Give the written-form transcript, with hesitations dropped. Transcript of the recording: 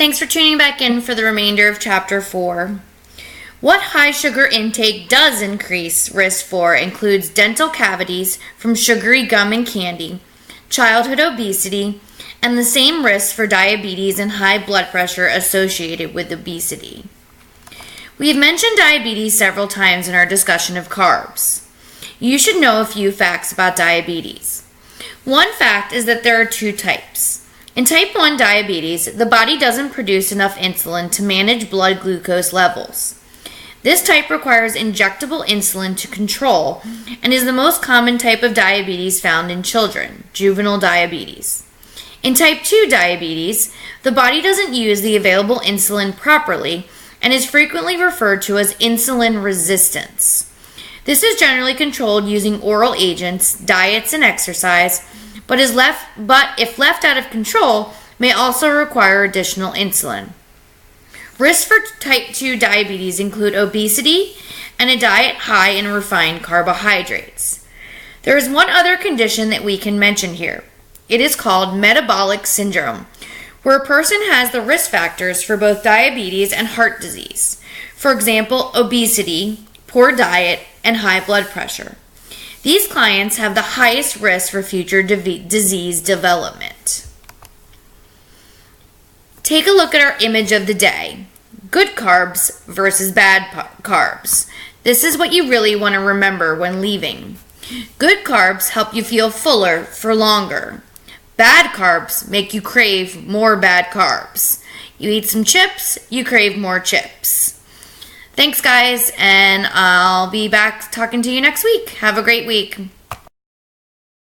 Thanks for tuning back in for the remainder of Chapter 4. What high sugar intake does increase risk for includes dental cavities from sugary gum and candy, childhood obesity, and the same risks for diabetes and high blood pressure associated with obesity. We have mentioned diabetes several times in our discussion of carbs. You should know a few facts about diabetes. One fact is that there are two types. In type 1 diabetes, the body doesn't produce enough insulin to manage blood glucose levels. This type requires injectable insulin to control and is the most common type of diabetes found in children, juvenile diabetes. In type 2 diabetes, the body doesn't use the available insulin properly and is frequently referred to as insulin resistance. This is generally controlled using oral agents, diets, and exercise, but if left out of control, may also require additional insulin. Risks for type 2 diabetes include obesity and a diet high in refined carbohydrates. There is one other condition that we can mention here. It is called metabolic syndrome, where a person has the risk factors for both diabetes and heart disease. For example, obesity, poor diet, and high blood pressure. These clients have the highest risk for future disease development. Take a look at our image of the day. Good carbs versus bad carbs. This is what you really want to remember when leaving. Good carbs help you feel fuller for longer. Bad carbs make you crave more bad carbs. You eat some chips, you crave more chips. Thanks, guys, and I'll be back talking to you next week. Have a great week.